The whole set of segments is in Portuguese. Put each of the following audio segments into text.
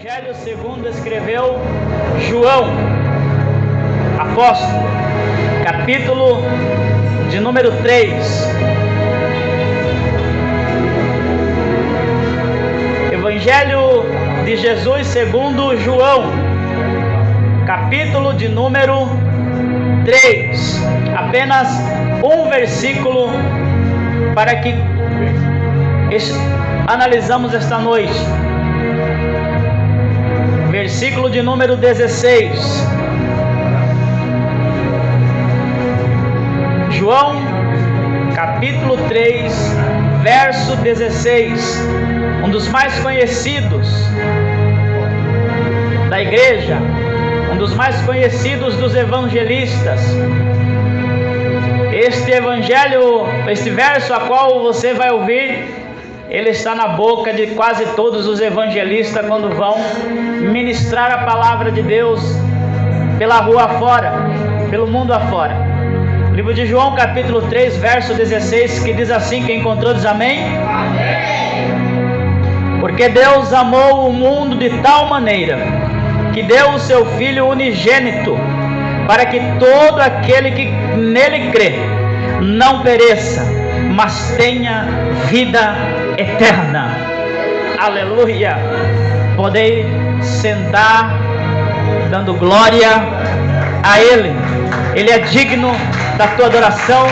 Evangelho segundo escreveu João, apóstolo, capítulo de número 3. Evangelho de Jesus segundo João, capítulo de número 3. Apenas um versículo para que analisamos esta noite. Versículo de número 16. João, capítulo 3, verso 16. Um dos mais conhecidos da igreja, um dos mais conhecidos dos evangelistas. Este verso a qual você vai ouvir, ele está na boca de quase todos os evangelistas quando vão ministrar a palavra de Deus pela rua afora, pelo mundo afora. Livro de João, capítulo 3, verso 16, que diz assim: quem encontrou diz amém? Amém. Porque Deus amou o mundo de tal maneira que deu o seu Filho unigênito, para que todo aquele que nele crê não pereça, mas tenha vida eterna. Aleluia. Podem sentar dando glória a Ele. Ele é digno da tua adoração,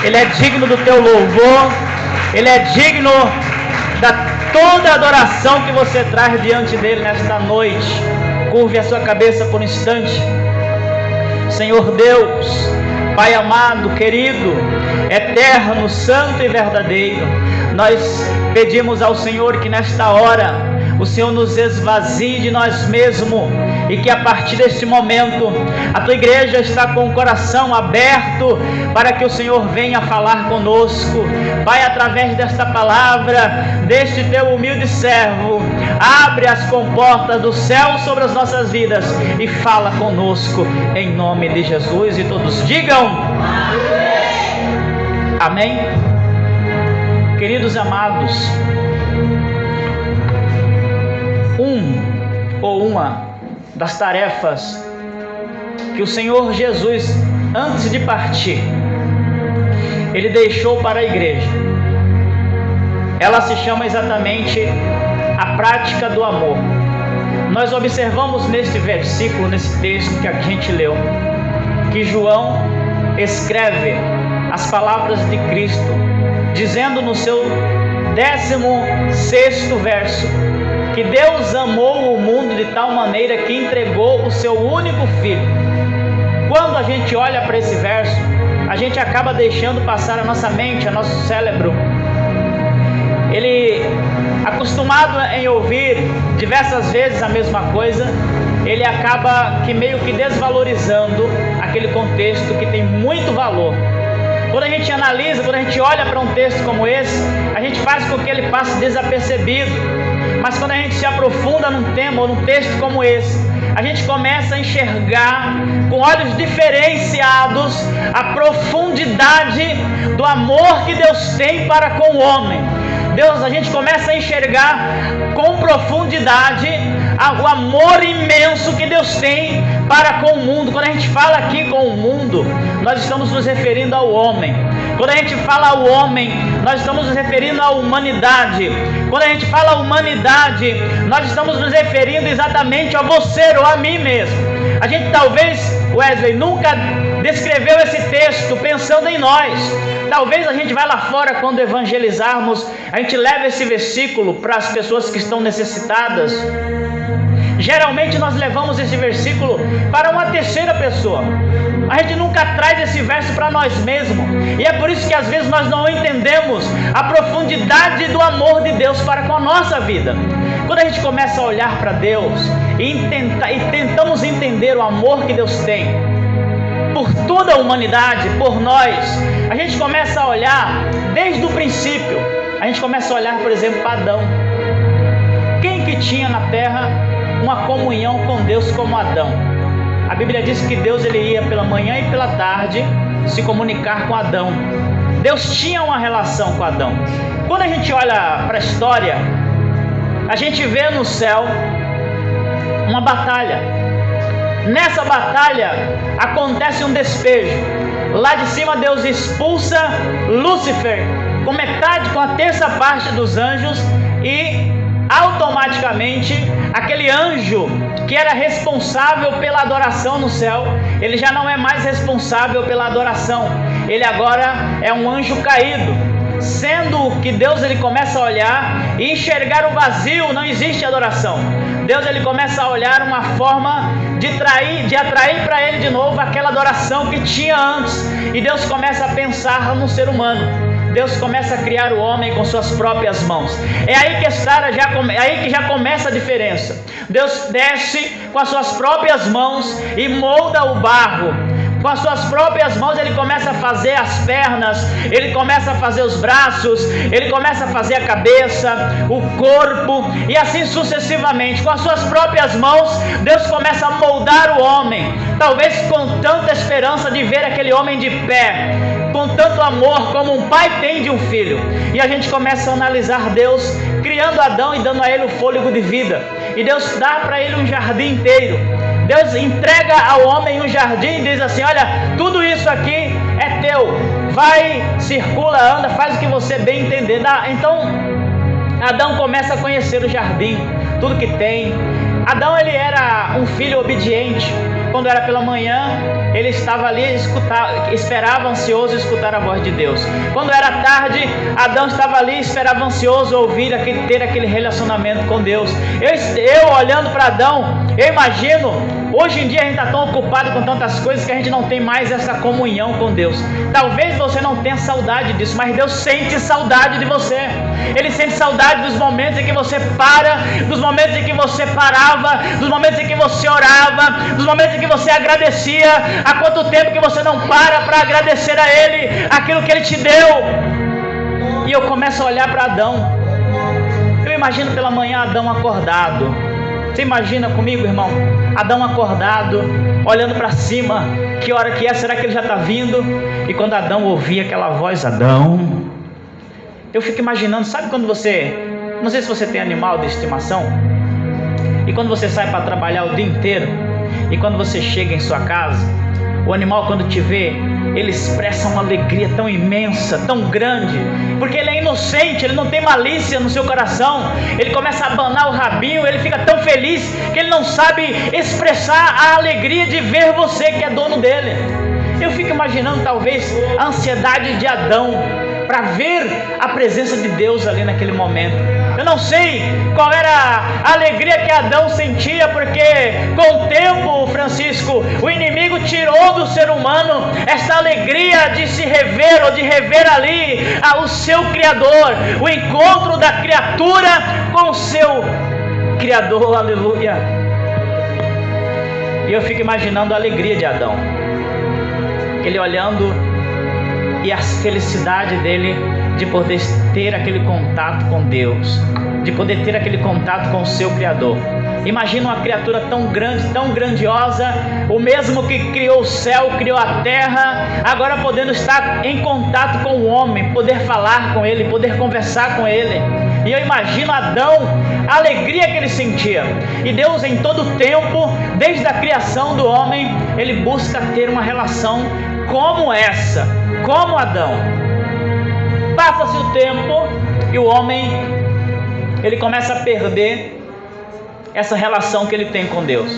Ele é digno do teu louvor, Ele é digno da toda a adoração que você traz diante dele nesta noite. Curve a sua cabeça por um instante. Senhor Deus, Pai amado, querido, eterno, santo e verdadeiro, nós pedimos ao Senhor que nesta hora o Senhor nos esvazie de nós mesmos e que a partir deste momento a tua igreja está com o coração aberto para que o Senhor venha falar conosco. Pai, através desta palavra, deste teu humilde servo, abre as comportas do céu sobre as nossas vidas e fala conosco em nome de Jesus. E todos digam amém. Queridos amados, uma das tarefas que o Senhor Jesus, antes de partir, Ele deixou para a igreja, ela se chama exatamente a prática do amor. Nós observamos neste versículo, nesse texto que a gente leu, que João escreve as palavras de Cristo, dizendo no seu 16º verso, que Deus amou o mundo de tal maneira que entregou o seu único Filho. Quando a gente olha para esse verso, a gente acaba deixando passar a nossa mente, o nosso cérebro. Ele, acostumado em ouvir diversas vezes a mesma coisa, ele acaba que meio que desvalorizando aquele contexto que tem muito valor. Quando a gente analisa, quando a gente olha para um texto como esse, a gente faz com que ele passe desapercebido. Mas quando a gente se aprofunda num tema ou num texto como esse, a gente começa a enxergar com olhos diferenciados a profundidade do amor que Deus tem para com o homem. A gente começa a enxergar com profundidade o amor imenso que Deus tem para com o mundo. Quando a gente fala aqui com o mundo, nós estamos nos referindo ao homem. Quando a gente fala ao homem, nós estamos nos referindo à humanidade. Quando a gente fala humanidade, nós estamos nos referindo exatamente a você ou a mim mesmo. A gente talvez, Wesley, nunca descreveu esse texto pensando em nós. Talvez a gente vá lá fora quando evangelizarmos, a gente leva esse versículo para as pessoas que estão necessitadas. Geralmente nós levamos esse versículo para uma terceira pessoa. A gente nunca traz esse verso para nós mesmos. E é por isso que às vezes nós não entendemos a profundidade do amor de Deus para com a nossa vida. Quando a gente começa a olhar para Deus e tentamos entender o amor que Deus tem por toda a humanidade, por nós, a gente começa a olhar desde o princípio. A gente começa a olhar, por exemplo, para Adão. Quem que tinha na terra uma comunhão com Deus como Adão? A Bíblia diz que Deus ele ia pela manhã e pela tarde se comunicar com Adão. Deus tinha uma relação com Adão. Quando a gente olha para a história, a gente vê no céu uma batalha. Nessa batalha acontece um despejo. Lá de cima Deus expulsa Lúcifer com metade, com a terça parte dos anjos, e automaticamente aquele anjo que era responsável pela adoração no céu, ele já não é mais responsável pela adoração. Ele agora é um anjo caído, sendo que Deus ele começa a olhar e enxergar o vazio. Não existe adoração. Deus ele começa a olhar uma forma de atrair para ele de novo aquela adoração que tinha antes. E Deus começa a pensar no ser humano. Deus começa a criar o homem com suas próprias mãos. É aí que já começa a diferença. Deus desce com as suas próprias mãos e molda o barro. Com as suas próprias mãos ele começa a fazer as pernas, ele começa a fazer os braços, ele começa a fazer a cabeça, o corpo, e assim sucessivamente. Com as suas próprias mãos Deus começa a moldar o homem, talvez com tanta esperança de ver aquele homem de pé, com tanto amor como um pai tem de um filho. E a gente começa a analisar Deus criando Adão e dando a ele o fôlego de vida, e Deus dá para ele um jardim inteiro. Deus entrega ao homem um jardim e diz assim: olha, tudo isso aqui é teu, vai, circula, anda, faz o que você bem entender. Então Adão começa a conhecer o jardim, tudo que tem. Adão ele era um filho obediente. Quando era pela manhã, ele estava ali, esperava ansioso escutar a voz de Deus. Quando era tarde, Adão estava ali, esperava ansioso ouvir, ter aquele relacionamento com Deus. Eu olhando para Adão, eu imagino, hoje em dia a gente está tão ocupado com tantas coisas que a gente não tem mais essa comunhão com Deus. Talvez você não tenha saudade disso, mas Deus sente saudade de você. Ele sente saudade dos momentos em que você para, dos momentos em que você parava, dos momentos em que você orava, dos momentos em que você agradecia. Há quanto tempo que você não para agradecer a Ele aquilo que Ele te deu? E eu começo a olhar para Adão. Eu imagino pela manhã Adão acordado. Você imagina comigo, irmão? Adão acordado, olhando para cima. Que hora que é? Será que ele já está vindo? E quando Adão ouvia aquela voz, Adão, eu fico imaginando, sabe quando você, não sei se você tem animal de estimação, e quando você sai para trabalhar o dia inteiro, e quando você chega em sua casa, o animal quando te vê, ele expressa uma alegria tão imensa, tão grande, porque ele é inocente, ele não tem malícia no seu coração. Ele começa a abanar o rabinho, ele fica tão feliz que ele não sabe expressar a alegria de ver você que é dono dele. Eu fico imaginando talvez a ansiedade de Adão para ver a presença de Deus ali naquele momento. Eu não sei qual era a alegria que Adão sentia, porque com o tempo, Francisco, o inimigo tirou do ser humano essa alegria de se rever, ou de rever ali o seu Criador, o encontro da criatura com o seu Criador, aleluia. E eu fico imaginando a alegria de Adão, ele olhando, e a felicidade dele de poder ter aquele contato com Deus, de poder ter aquele contato com o seu Criador. Imagina uma criatura tão grande, tão grandiosa, o mesmo que criou o céu, criou a terra, agora podendo estar em contato com o homem, poder falar com ele, poder conversar com ele. E eu imagino Adão, a alegria que ele sentia. E Deus em todo o tempo, desde a criação do homem, ele busca ter uma relação como essa, como Adão. Passa-se o tempo e o homem, ele começa a perder essa relação que ele tem com Deus.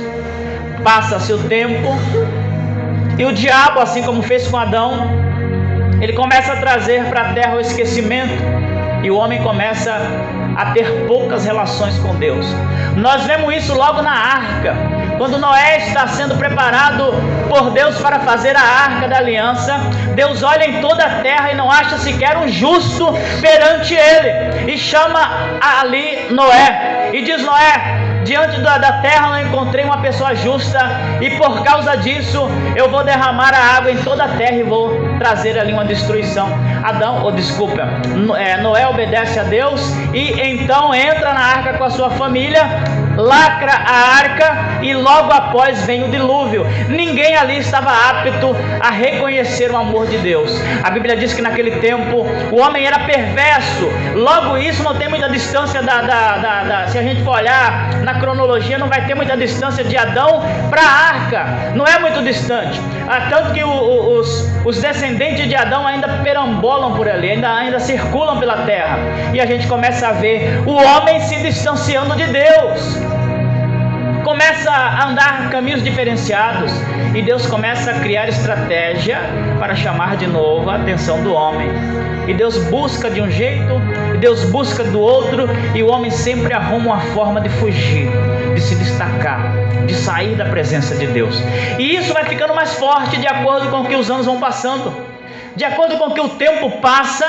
Passa-se o tempo e o diabo, assim como fez com Adão, ele começa a trazer para a terra o esquecimento, e o homem começa a ter poucas relações com Deus. Nós vemos isso logo na arca, quando Noé está sendo preparado por Deus para fazer a arca da aliança. Deus olha em toda a terra e não acha sequer um justo perante ele, e chama ali Noé e diz: Noé, diante da terra eu encontrei uma pessoa justa, e por causa disso eu vou derramar a água em toda a terra e vou trazer ali uma destruição. Noé obedece a Deus e então entra na arca com a sua família. lacra a arca e logo após vem o dilúvio. Ninguém ali estava apto a reconhecer o amor de Deus. A Bíblia diz que naquele tempo o homem era perverso. Logo isso não tem muita distância se a gente for olhar na cronologia, não vai ter muita distância de Adão para a arca. Não é muito distante. Tanto que os descendentes de Adão ainda perambolam por ali, ainda circulam pela terra. E a gente começa a ver o homem se distanciando de Deus, começa a andar caminhos diferenciados, e Deus começa a criar estratégia para chamar de novo a atenção do homem. E Deus busca de um jeito, e Deus busca do outro, e o homem sempre arruma uma forma de fugir, de se destacar, de sair da presença de Deus. E isso vai ficando mais forte de acordo com que os anos vão passando. De acordo com que o tempo passa,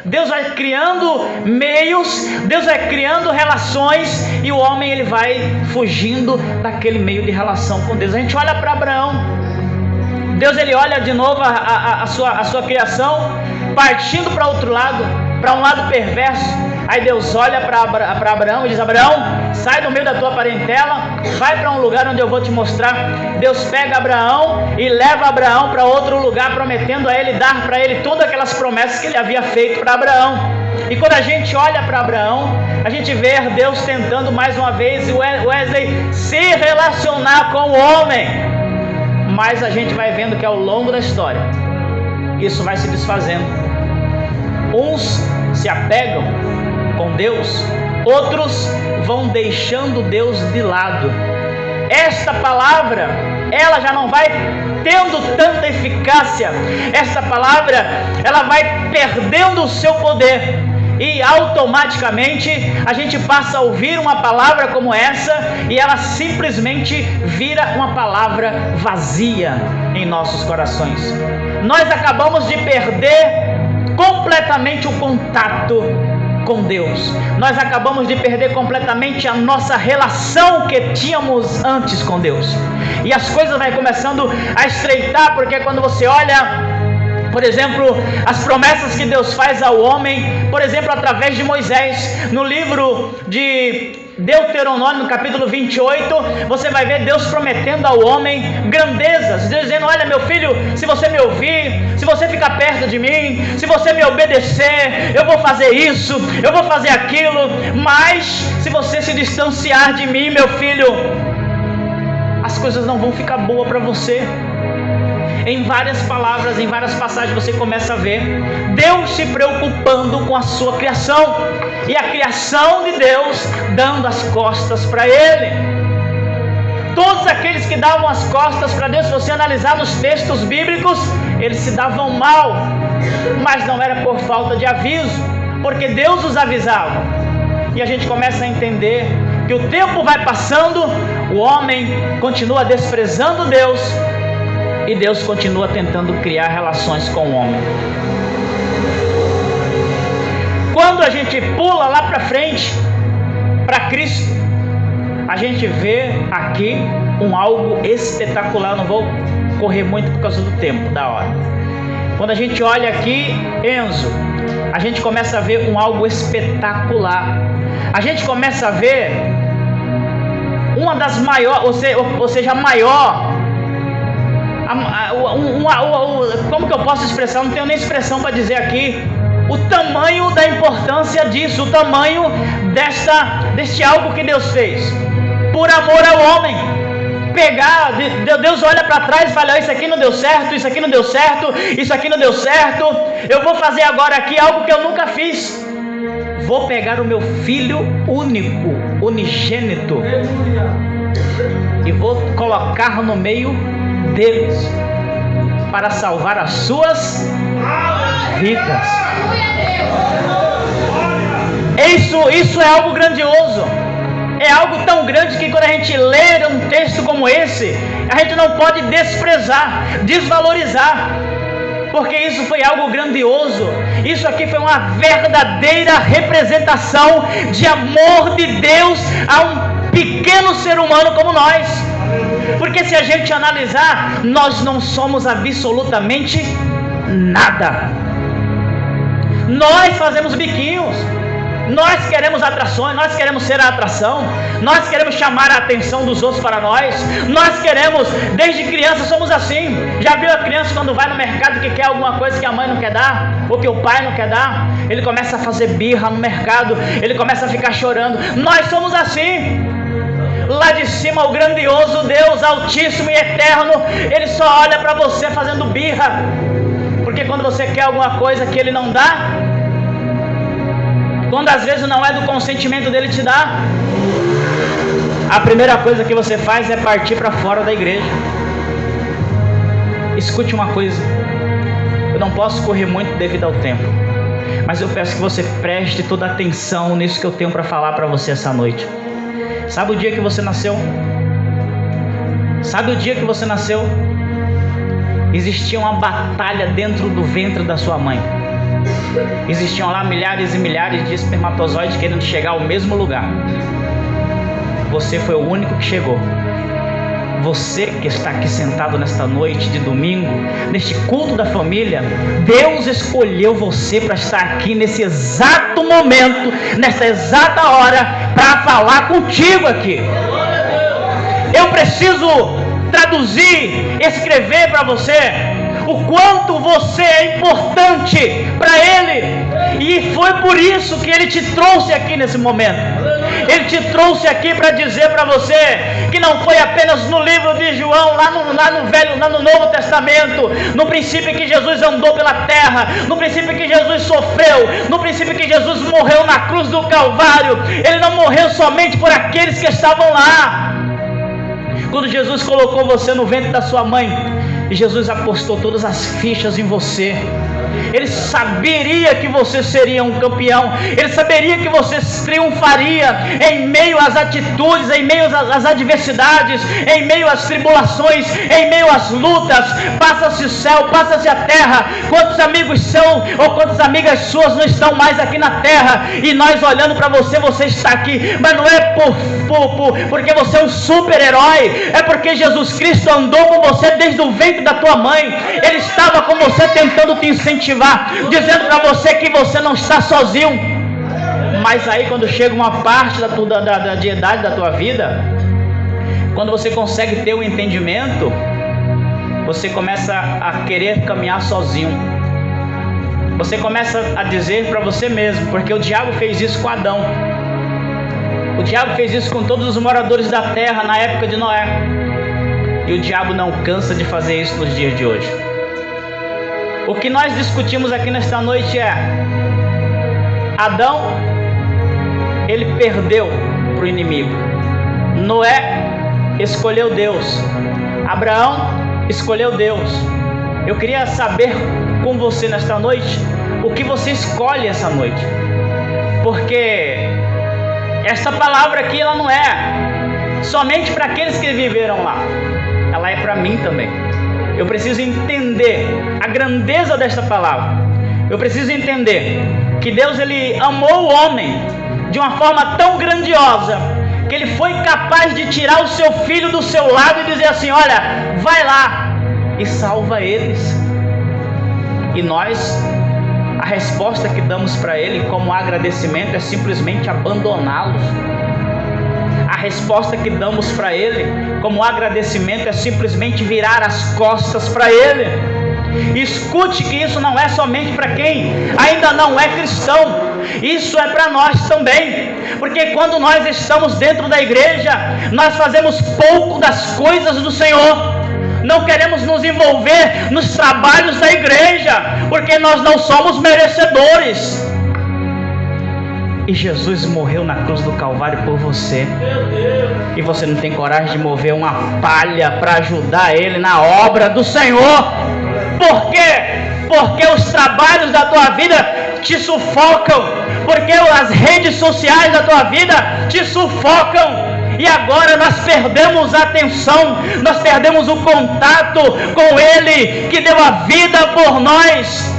Deus vai criando meios, Deus vai criando relações, e o homem ele vai fugindo daquele meio de relação com Deus. A gente olha para Abraão, Deus ele olha de novo a sua criação, partindo para outro lado, para um lado perverso. Aí Deus olha para Abraão e diz: Abraão, sai do meio da tua parentela, vai para um lugar onde eu vou te mostrar. Deus pega Abraão e leva Abraão para outro lugar, prometendo a ele dar para ele todas aquelas promessas que ele havia feito para Abraão. E quando a gente olha para Abraão, a gente vê Deus tentando mais uma vez, Wesley, se relacionar com o homem. Mas a gente vai vendo que ao longo da história, isso vai se desfazendo. Uns se apegam com Deus, outros vão deixando Deus de lado. Esta palavra, ela já não vai tendo tanta eficácia. Esta palavra, ela vai perdendo o seu poder, e automaticamente a gente passa a ouvir uma palavra como essa, e ela simplesmente vira uma palavra vazia em nossos corações. Nós acabamos de perder completamente o contato com Deus. Nós acabamos de perder completamente a nossa relação que tínhamos antes com Deus. E as coisas vão começando a estreitar, porque quando você olha, por exemplo, as promessas que Deus faz ao homem, por exemplo, através de Moisés, no livro de Deuteronômio, no capítulo 28, você vai ver Deus prometendo ao homem grandezas, dizendo: olha, meu filho, se você me ouvir, se você ficar perto de mim, se você me obedecer, eu vou fazer isso, eu vou fazer aquilo. Mas se você se distanciar de mim, meu filho, as coisas não vão ficar boas para você. Em várias palavras, em várias passagens, você começa a ver Deus se preocupando com a sua criação, e a criação de Deus dando as costas para Ele. Todos aqueles que davam as costas para Deus, se você analisar nos textos bíblicos, eles se davam mal, mas não era por falta de aviso, porque Deus os avisava. E a gente começa a entender que o tempo vai passando, o homem continua desprezando Deus, e Deus continua tentando criar relações com o homem. Quando a gente pula lá para frente, para Cristo, a gente vê aqui algo espetacular. Não vou correr muito por causa do tempo, da hora. Quando a gente olha aqui, Enzo, a gente começa a ver algo espetacular. A gente começa a ver uma das maiores, ou seja, a maior, como que eu posso expressar? Não tenho nem expressão para dizer aqui o tamanho da importância disso, o tamanho deste algo que Deus fez por amor ao homem. Deus olha para trás e fala: isso aqui não deu certo, isso aqui não deu certo, isso aqui não deu certo, eu vou fazer agora aqui algo que eu nunca fiz. Vou pegar o meu filho único, unigênito, e vou colocar no meio deles para salvar as suas vidas. Isso é algo grandioso. É algo tão grande que quando a gente lê um texto como esse, a gente não pode desprezar, desvalorizar, porque isso foi algo grandioso. Isso aqui foi uma verdadeira representação de amor de Deus a um pequeno ser humano como nós. Porque se a gente analisar, nós não somos absolutamente nada. Nós fazemos biquinhos, Nós queremos atrações, nós queremos ser a atração, nós queremos chamar a atenção dos outros para nós queremos, desde criança somos assim. Já viu a criança quando vai no mercado que quer alguma coisa que a mãe não quer dar, ou que o pai não quer dar? Ele começa a fazer birra no mercado, ele começa a ficar chorando. Nós somos assim. Lá de cima o grandioso Deus altíssimo e eterno, Ele só olha para você fazendo birra, porque quando você quer alguma coisa que Ele não dá, quando às vezes não é do consentimento dele te dar, a primeira coisa que você faz é partir para fora da igreja. Escute uma coisa, eu não posso correr muito devido ao tempo, mas eu peço que você preste toda a atenção nisso que eu tenho para falar para você essa noite. Sabe o dia que você nasceu? Sabe o dia que você nasceu? Existia uma batalha dentro do ventre da sua mãe. Existiam lá milhares e milhares de espermatozoides querendo chegar ao mesmo lugar. Você foi o único que chegou. Você que está aqui sentado nesta noite de domingo, neste culto da família, Deus escolheu você para estar aqui nesse exato momento, nessa exata hora, para falar contigo aqui. Eu preciso traduzir, escrever para você o quanto você é importante para Ele, e foi por isso que Ele te trouxe aqui nesse momento. Ele te trouxe aqui para dizer para você que não foi apenas no livro de João, lá no Novo Testamento, no princípio que Jesus andou pela terra, no princípio que Jesus sofreu, no princípio que Jesus morreu na cruz do Calvário. Ele não morreu somente por aqueles que estavam lá. Quando Jesus colocou você no ventre da sua mãe, Jesus apostou todas as fichas em você. Ele saberia que você seria um campeão. Ele saberia que você triunfaria em meio às atitudes, em meio às adversidades, em meio às tribulações, em meio às lutas. Passa-se o céu, passa-se a terra. Quantos amigos são ou quantas amigas suas não estão mais aqui na terra? E nós olhando para você, você está aqui. Mas não é porque você é um super-herói. É porque Jesus Cristo andou com você desde o ventre da tua mãe. Ele estava com você tentando te incentivar, dizendo para você que você não está sozinho. Mas aí quando chega uma parte de idade da tua vida, quando você consegue ter um entendimento, você começa a querer caminhar sozinho. Você começa a dizer para você mesmo, porque o diabo fez isso com Adão, o diabo fez isso com todos os moradores da terra na época de Noé, e o diabo não cansa de fazer isso nos dias de hoje. O que nós discutimos aqui nesta noite é: Adão, ele perdeu para o inimigo. Noé escolheu Deus. Abraão escolheu Deus. Eu queria saber com você nesta noite o que você escolhe essa noite, porque essa palavra aqui, ela não é somente para aqueles que viveram lá, ela é para mim também. Eu preciso entender a grandeza desta palavra. Eu preciso entender que Deus, ele amou o homem de uma forma tão grandiosa, que ele foi capaz de tirar o seu filho do seu lado e dizer assim: olha, vai lá e salva eles. E nós, a resposta que damos para ele como agradecimento é simplesmente abandoná-los. A resposta que damos para ele como agradecimento é simplesmente virar as costas para ele. Escute que isso não é somente para quem ainda não é cristão, isso é para nós também, porque quando nós estamos dentro da igreja, nós fazemos pouco das coisas do Senhor. Não queremos nos envolver nos trabalhos da igreja, porque nós não somos merecedores. E Jesus morreu na cruz do Calvário por você. E você não tem coragem de mover uma palha para ajudar Ele na obra do Senhor. Por quê? Porque os trabalhos da tua vida te sufocam. Porque as redes sociais da tua vida te sufocam. E agora nós perdemos a atenção, nós perdemos o contato com Ele que deu a vida por nós.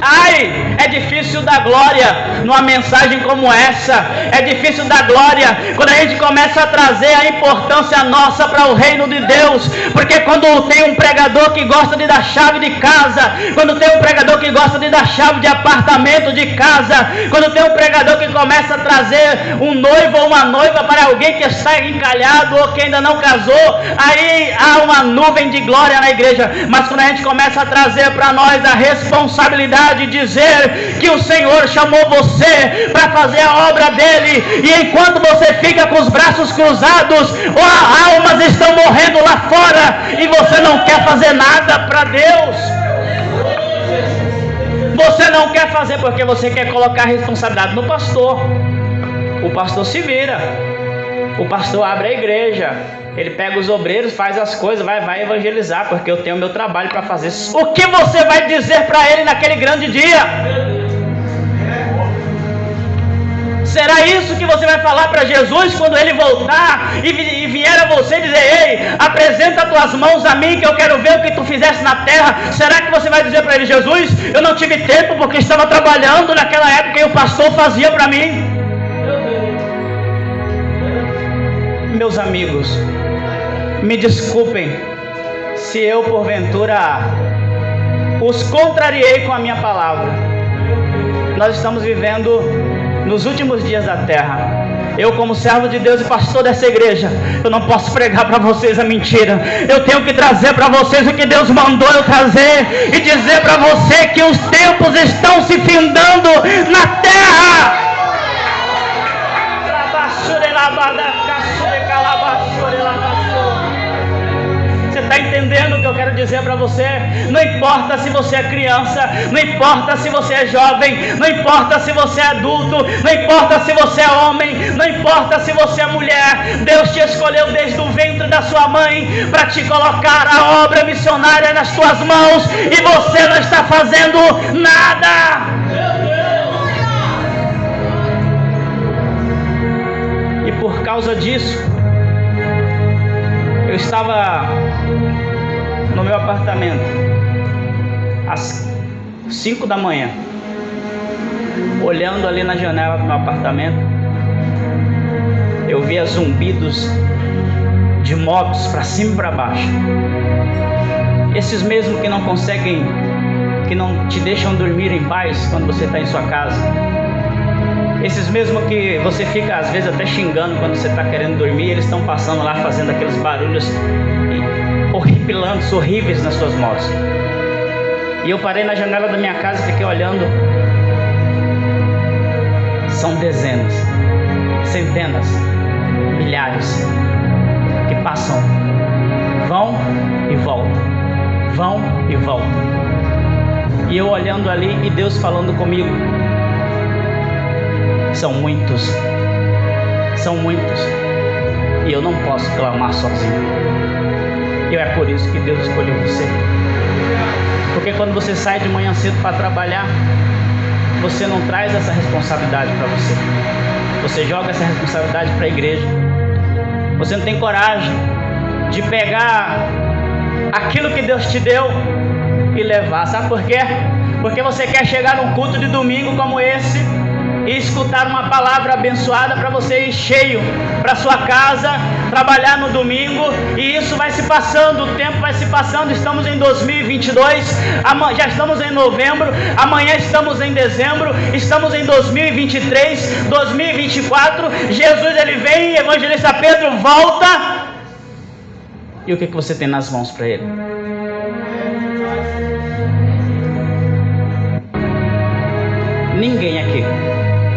Ai, é difícil difícil dar glória numa mensagem como essa. É difícil dar glória quando a gente começa a trazer a importância nossa para o reino de Deus. Porque quando tem um pregador que gosta de dar chave de casa, quando tem um pregador que gosta de dar chave de apartamento, de casa, quando tem um pregador que começa a trazer um noivo ou uma noiva para alguém que está encalhado ou que ainda não casou, aí há uma nuvem de glória na igreja. Mas quando a gente começa a trazer para nós a responsabilidade de dizer que o Senhor chamou você para fazer a obra dele, e enquanto você fica com os braços cruzados, almas estão morrendo lá fora e você não quer fazer nada para Deus. Você não quer fazer porque você quer colocar a responsabilidade no pastor. O pastor se vira, o pastor abre a igreja, ele pega os obreiros, faz as coisas, vai evangelizar, porque eu tenho meu trabalho para fazer. O que você vai dizer para ele naquele grande dia? Será isso que você vai falar para Jesus quando ele voltar e vier a você dizer: ei, apresenta tuas mãos a mim que eu quero ver o que tu fizeste na terra? Será que você vai dizer para ele: Jesus, eu não tive tempo porque estava trabalhando naquela época e o pastor fazia para mim? Meus amigos, me desculpem se eu porventura os contrariei com a minha palavra. Nós estamos vivendo nos últimos dias da terra. Eu, como servo de Deus e pastor dessa igreja, eu não posso pregar para vocês a mentira. Eu tenho que trazer para vocês o que Deus mandou eu trazer, e dizer para você que os tempos estão se findando na terra. Você está entendendo o que eu quero dizer para você? Não importa se você é criança, não importa se você é jovem, não importa se você é adulto, não importa se você é homem, não importa se você é mulher. Deus te escolheu desde o ventre da sua mãe para te colocar a obra missionária nas tuas mãos, e você não está fazendo nada. E por causa disso, eu estava no meu apartamento às 5 da manhã, olhando ali na janela do meu apartamento. Eu via zumbidos de motos para cima e para baixo. Esses mesmos que não conseguem, que não te deixam dormir em paz quando você está em sua casa. Esses mesmos que você fica às vezes até xingando quando você está querendo dormir, eles estão passando lá fazendo aqueles barulhos horripilantes, horríveis nas suas motos. E eu parei na janela da minha casa e fiquei olhando. São dezenas, centenas, milhares que passam, vão e voltam, vão e voltam. E eu olhando ali e Deus falando comigo. São muitos, e eu não posso clamar sozinho. E é por isso que Deus escolheu você. Porque quando você sai de manhã cedo para trabalhar, você não traz essa responsabilidade para você. Você joga essa responsabilidade para a igreja. Você não tem coragem de pegar aquilo que Deus te deu e levar. Sabe por quê? Porque você quer chegar num culto de domingo como esse e escutar uma palavra abençoada para você ir cheio para sua casa, trabalhar no domingo, e isso vai se passando, o tempo vai se passando. Estamos em 2022, já estamos em novembro, amanhã estamos em dezembro, estamos em 2023, 2024, Jesus ele vem, evangelista Pedro volta, e o que você tem nas mãos para ele?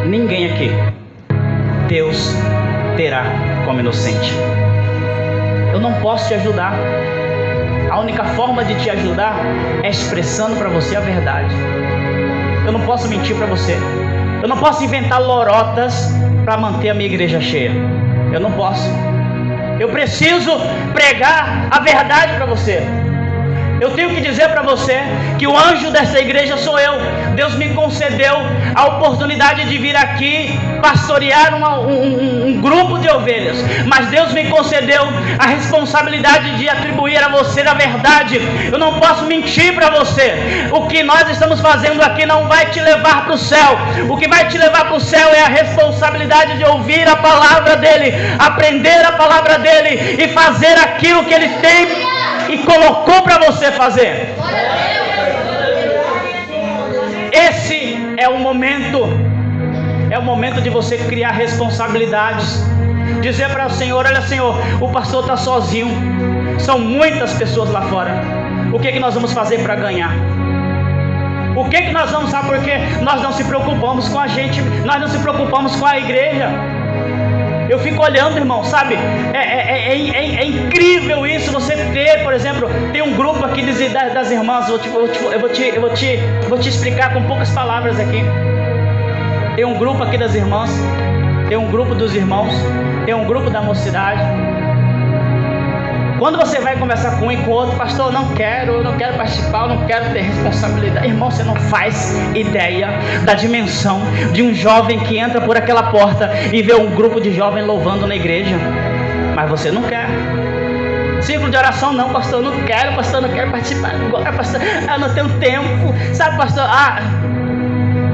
Ninguém aqui Deus terá como inocente. Eu não posso te ajudar. A única forma de te ajudar é expressando para você a verdade. Eu não posso mentir para você. Eu não posso inventar lorotas para manter a minha igreja cheia. Eu não posso. Eu preciso pregar a verdade para você. Eu tenho que dizer para você que o anjo dessa igreja sou eu. Deus me concedeu a oportunidade de vir aqui pastorear um grupo de ovelhas, mas Deus me concedeu a responsabilidade de atribuir a você a verdade. Eu não posso mentir para você. O que nós estamos fazendo aqui não vai te levar para o céu. O que vai te levar para o céu é a responsabilidade de ouvir a palavra dele, aprender a palavra dele e fazer aquilo que ele tem e colocou para você fazer. Esse é o momento de você criar responsabilidades, dizer para o Senhor: olha, Senhor, o pastor está sozinho, são muitas pessoas lá fora, o que nós vamos fazer para ganhar? O que nós vamos, sabe por quê? Nós não se preocupamos com a gente, nós não se preocupamos com a igreja. Eu fico olhando, irmão, sabe? É incrível isso, você ter, por exemplo, tem um grupo aqui das irmãs. Eu vou te explicar com poucas palavras aqui. Tem um grupo aqui das irmãs, tem um grupo dos irmãos, tem um grupo da mocidade. Quando você vai conversar com um e com o outro: pastor, eu não quero participar, eu não quero ter responsabilidade. Irmão, você não faz ideia da dimensão de um jovem que entra por aquela porta e vê um grupo de jovens louvando na igreja, mas você não quer. Círculo de oração: não, pastor, eu não quero participar agora, pastor, eu não tenho tempo, sabe, pastor?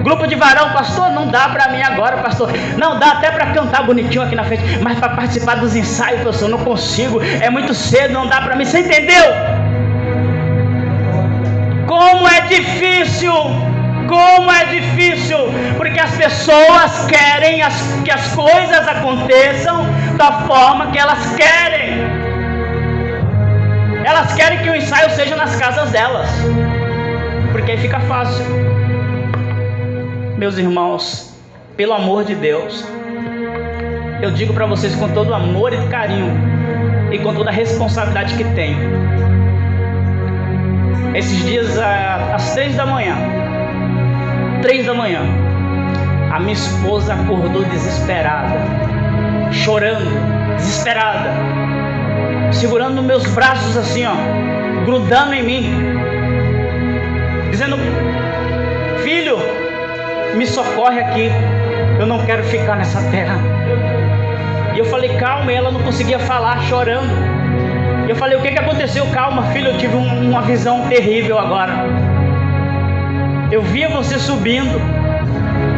Grupo de varão: pastor, não dá para mim agora, pastor, não dá até para cantar bonitinho aqui na frente, mas para participar dos ensaios, pastor, não consigo, é muito cedo, não dá para mim. Você entendeu? Como é difícil, porque as pessoas querem que as coisas aconteçam da forma que elas querem. Elas querem que o ensaio seja nas casas delas, porque aí fica fácil. Meus irmãos, pelo amor de Deus, eu digo para vocês com todo amor e carinho e com toda a responsabilidade que tenho. Esses dias, às 3 da manhã, a minha esposa acordou desesperada, chorando, desesperada, segurando nos meus braços assim, ó, grudando em mim, dizendo: filho, me socorre aqui, eu não quero ficar nessa terra. E eu falei: calma, e ela não conseguia falar, chorando. E eu falei: o que aconteceu? Calma, filho, eu tive uma visão terrível agora. Eu via você subindo,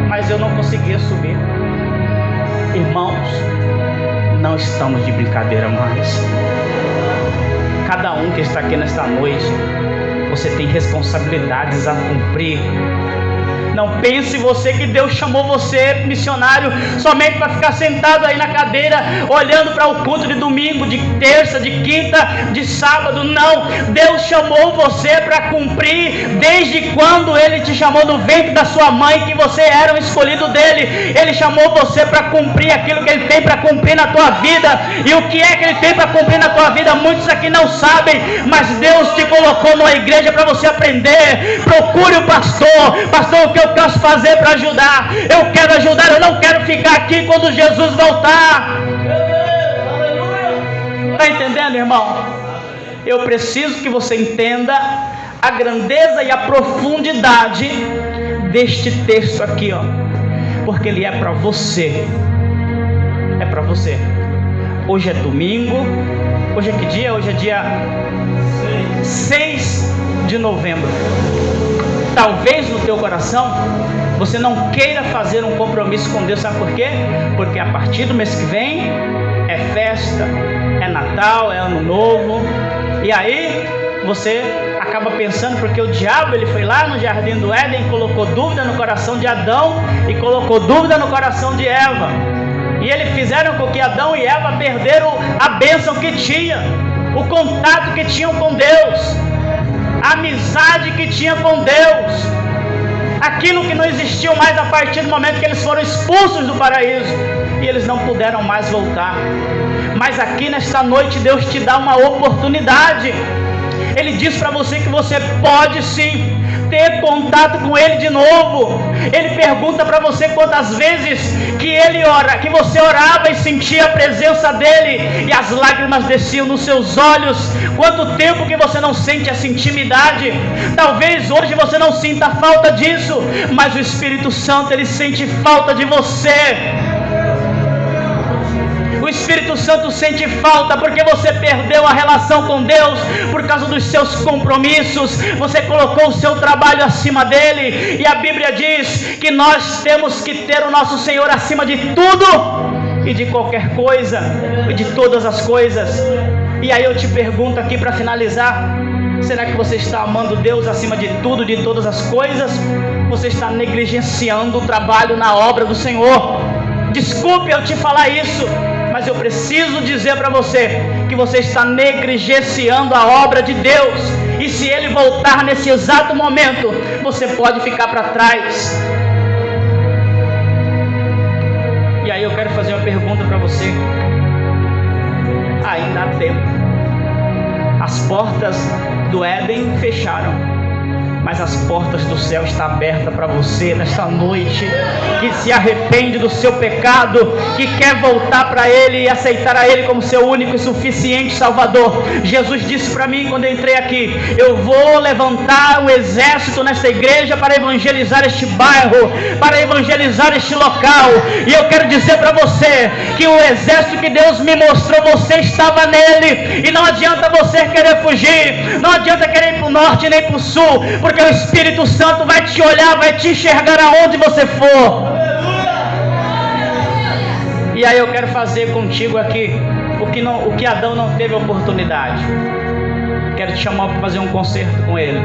mas eu não conseguia subir. Irmãos, não estamos de brincadeira mais. Cada um que está aqui nesta noite, você tem responsabilidades a cumprir. Não pense você que Deus chamou você, missionário, somente para ficar sentado aí na cadeira, olhando para o culto de domingo, de terça, de quinta, de sábado. Não, Deus chamou você para cumprir, desde quando Ele te chamou no ventre da sua mãe, que você era um escolhido dEle. Ele chamou você para cumprir aquilo que Ele tem para cumprir na tua vida. E o que é que Ele tem para cumprir na tua vida? Muitos aqui não sabem, mas Deus te colocou numa igreja para você aprender. Procure o pastor. Pastor, o que eu posso fazer para ajudar? Eu quero ajudar, eu não quero ficar aqui quando Jesus voltar. Está entendendo, irmão? Eu preciso que você entenda a grandeza e a profundidade deste texto aqui, ó, porque ele é para você. É para você. Hoje é domingo. Hoje é que dia? Hoje é dia 6 de novembro. Talvez no teu coração você não queira fazer um compromisso com Deus. Sabe por quê? Porque a partir do mês que vem é festa, é Natal, é Ano Novo. E aí você acaba pensando, porque o diabo ele foi lá no jardim do Éden, colocou dúvida no coração de Adão e colocou dúvida no coração de Eva. E eles fizeram com que Adão e Eva perderam a bênção que tinha, o contato que tinham com Deus, a amizade que tinha com Deus, aquilo que não existiu mais a partir do momento que eles foram expulsos do paraíso, e eles não puderam mais voltar. Mas aqui nesta noite Deus te dá uma oportunidade. Ele diz para você que você pode sim ter contato contato com Ele de novo. Ele pergunta para você quantas vezes que você orava e sentia a presença dEle e as lágrimas desciam nos seus olhos. Quanto tempo que você não sente essa intimidade? Talvez hoje você não sinta falta disso, mas o Espírito Santo, Ele sente falta de você. O Espírito Santo sente falta porque você perdeu a relação com Deus por causa dos seus compromissos. Você colocou o seu trabalho acima dele, e a Bíblia diz que nós temos que ter o nosso Senhor acima de tudo e de qualquer coisa e de todas as coisas. E aí eu te pergunto aqui para finalizar: será que você está amando Deus acima de tudo, de todas as coisas? Você está negligenciando o trabalho na obra do Senhor? Desculpe eu te falar isso, mas eu preciso dizer para você que você está negligenciando a obra de Deus. E se Ele voltar nesse exato momento, você pode ficar para trás. E aí eu quero fazer uma pergunta para você. Ainda há tempo. As portas do Éden fecharam, mas as portas do céu estão abertas para você nesta noite, que se arrepende do seu pecado, que quer voltar para Ele e aceitar a Ele como seu único e suficiente Salvador. Jesus disse para mim quando eu entrei aqui: eu vou levantar um exército nesta igreja para evangelizar este bairro, para evangelizar este local. E eu quero dizer para você que o exército que Deus me mostrou, você estava nele. E não adianta você querer fugir, não adianta querer ir para o norte nem para o sul, porque o Espírito Santo vai te olhar, vai te enxergar aonde você for. E aí eu quero fazer contigo aqui o que Adão não teve oportunidade. Quero te chamar para fazer um concerto com ele.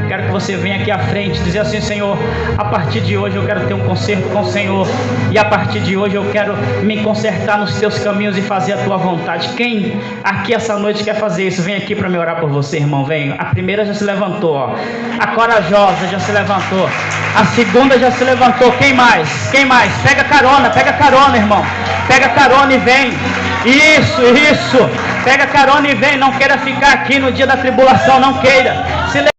Quero que você venha aqui à frente e dizer assim: Senhor, a partir de hoje eu quero ter um concerto com o Senhor, e a partir de hoje eu quero me consertar nos teus caminhos e fazer a tua vontade. Quem aqui essa noite quer fazer isso? Vem aqui para me orar por você, irmão. Vem. A primeira já se levantou, ó. A corajosa já se levantou. A segunda já se levantou. Quem mais? Quem mais? Pega carona, irmão. Pega carona e vem. Isso. Pega carona e vem. Não queira ficar aqui no dia da tribulação, não queira.